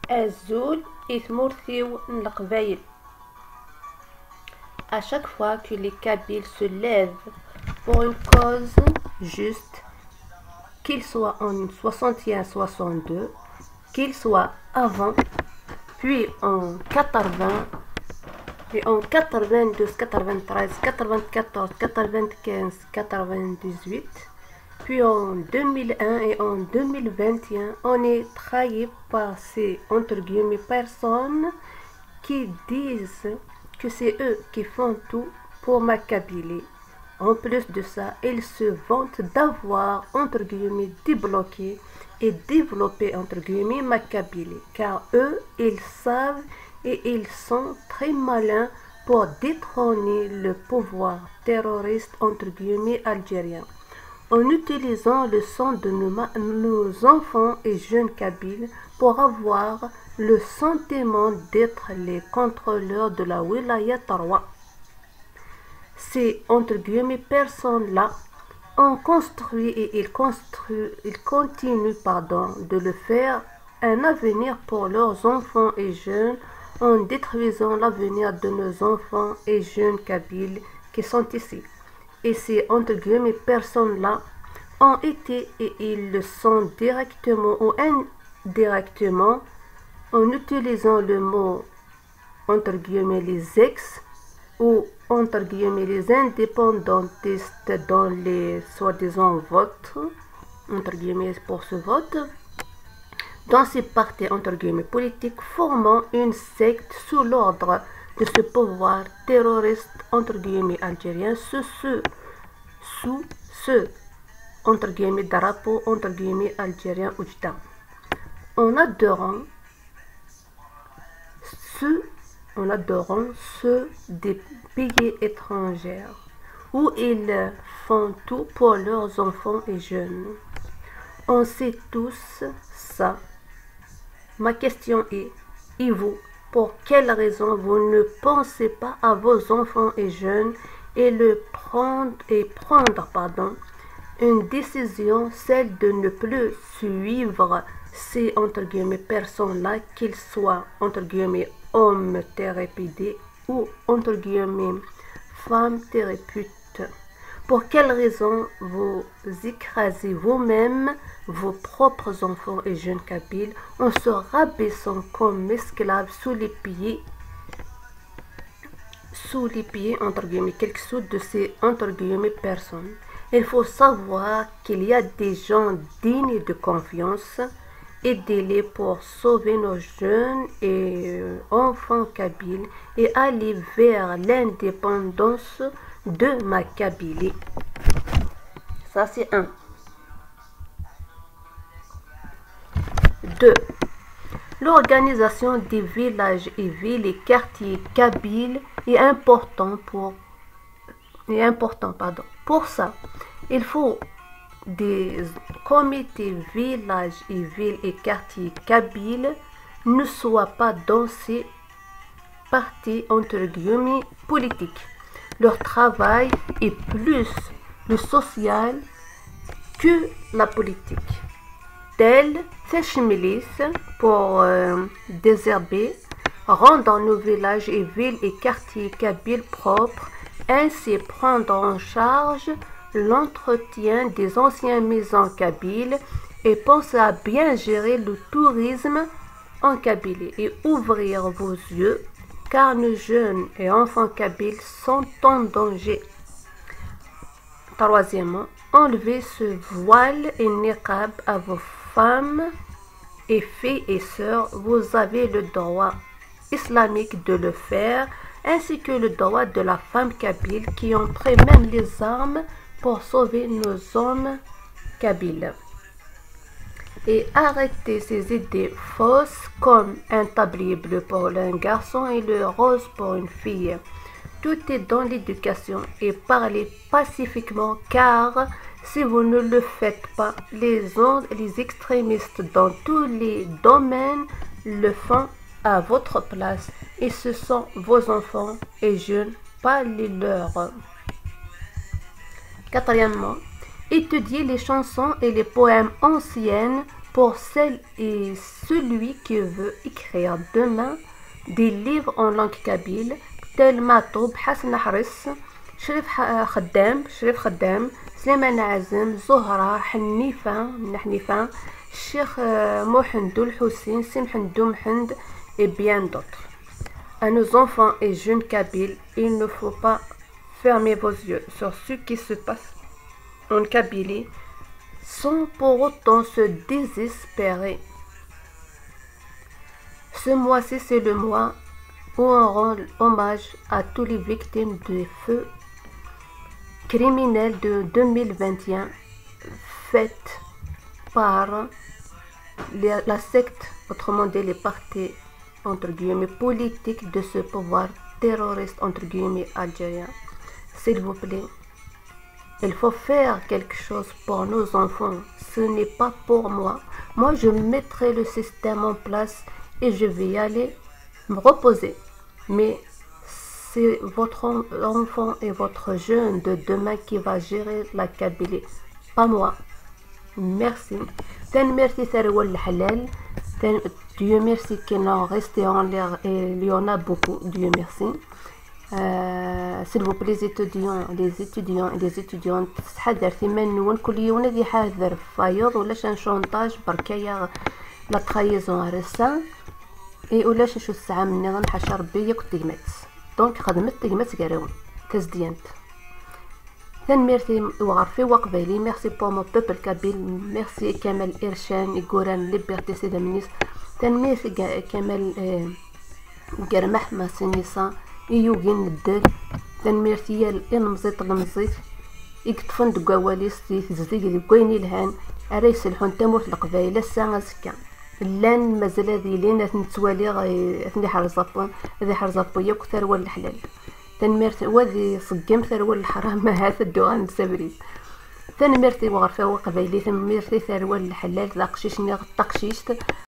Azul Ithmurthiou Nlaqbaïl. À chaque fois que les Kabyles se lèvent pour une cause juste, qu'il soit en 61-62, qu'il soit avant, puis en 80, et en 92, 93, 94, 95, 98, puis en 2001 et en 2021, on est trahi par ces, entre guillemets, personnes qui disent que c'est eux qui font tout pour ma Kabylie. En plus de ça, ils se vantent d'avoir, entre guillemets, débloqué et développé, entre guillemets, ma Kabylie. Car eux, ils savent et ils sont très malins pour détrôner le pouvoir terroriste, entre guillemets, algérien. En utilisant le sang de nos enfants et jeunes Kabyles pour avoir le sentiment d'être les contrôleurs de la Wilaya Tarwa. Ces, entre guillemets, personnes-là ont construit et ils continuent de le faire un avenir pour leurs enfants et jeunes en détruisant l'avenir de nos enfants et jeunes Kabyles qui sont ici. Et ces, entre guillemets, personnes-là ont été et ils le sont directement ou indirectement en utilisant le mot, entre guillemets, les ex ou entre guillemets les indépendantistes dans les soi-disant votes, entre guillemets pour ce vote, dans ces partis entre guillemets politiques formant une secte sous l'ordre de ce pouvoir terroriste entre guillemets algérien, sous ce entre guillemets drapeau entre guillemets algérien Oujda. En adorant ceux des pays étrangers où ils font tout pour leurs enfants et jeunes. On sait tous ça. Ma question est, et vous, pour quelle raison vous ne pensez pas à vos enfants et jeunes et prendre une décision, celle de ne plus suivre ces entre guillemets personnes-là, qu'ils soient entre guillemets hommes thérapidés ou entre guillemets femmes thérapeutes. Pour quelle raison vous écrasez vous-même vos propres enfants et jeunes Kabyles en se rabaissant comme esclaves sous les pieds entre guillemets quelques-uns de ces entre guillemets personnes? Il faut savoir qu'il y a des gens dignes de confiance. Aidez-les pour sauver nos jeunes et enfants Kabyles et aller vers l'indépendance de ma Kabylie. Ça c'est 1. 2. L'organisation des villages et villes et quartiers kabyles est important. Pour ça, il faut des comités villages et villes et quartiers kabyles ne soient pas dans ces partis entre guillemets politiques. Leur travail est plus le social que la politique. Tel Feshmilis pour désherber, rendre nos villages et villes et quartiers kabyles propres, ainsi prendre en charge l'entretien des anciennes maisons kabyles et penser à bien gérer le tourisme en Kabylie et ouvrir vos yeux car nos jeunes et enfants kabyles sont en danger. Troisièmement, enlevez ce voile et niqab à vos femmes et filles et sœurs. Vous avez le droit islamique de le faire, ainsi que le droit de la femme kabyle qui ont pris même les armes pour sauver nos hommes kabyles. Et arrêtez ces idées fausses comme un tablier bleu pour un garçon et le rose pour une fille. Tout est dans l'éducation et parlez pacifiquement car si vous ne le faites pas, les extrémistes dans tous les domaines le font à votre place et ce sont vos enfants et jeunes, pas les leurs. Quatrièmement, étudiez les chansons et les poèmes anciennes pour celle et celui qui veut écrire demain des livres en langue kabyle tel Matoub, Hassan Nahris, Sherif Khaddam, Slimane Azem, Zohra, Hanifa, Cheikh Mohamedou Hussein, Simhandou Mohand et bien d'autres. À nos enfants et jeunes kabyles, il ne faut pas fermer vos yeux sur ce qui se passe en Kabylie sans pour autant se désespérer. Ce mois-ci, c'est le mois où on rend hommage à toutes les victimes des feux criminels de 2021 faites par la secte, autrement dit les partis entre guillemets politiques de ce pouvoir terroriste entre guillemets algérien. S'il vous plaît, il faut faire quelque chose pour nos enfants. Ce n'est pas pour moi. Moi, je mettrai le système en place et je vais y aller me reposer. Mais c'est votre enfant et votre jeune de demain qui va gérer la Kabylie, pas moi. Merci. Merci Tharoul Halal. Dieu merci qu'il en reste en l'air et il y en a beaucoup. Dieu merci. S'il vous plaît les étudiants et les étudiantes تحذر ثمانون كل يوم ندي حاذر فايض ولاش نشونطاج بركايا لا تخيزون رسا اي ولاش نشو الساعه مني غنحشى ربي ياك تيمات دونك خدمت تيمات كراون تزديانت ميرسي وغرفي وقبالي ميرسي بور مون بوبل كابيل ميرسي كمال إرشان إيغوران ليبرتي سيدا منيس ميرسي كمال قرمح ما سنيسا يوغين الدل ميرسي يال المزيط يكتفن دقواليس تزديق دقويني الهان أرا يسلحون تامورت القبايلة الساعة زكا لان مازال هذي لين نتوالي ثني حرزابون هذي حرزابو ياك ثروة الحلال تنميرتي وذي صقم ثروة الحرام ما هذا الدوغان السبريد تنميرتي وغرفة وقبايلي تنميرتي ثروة الحلال ذا قشيش نيغ تقشيشت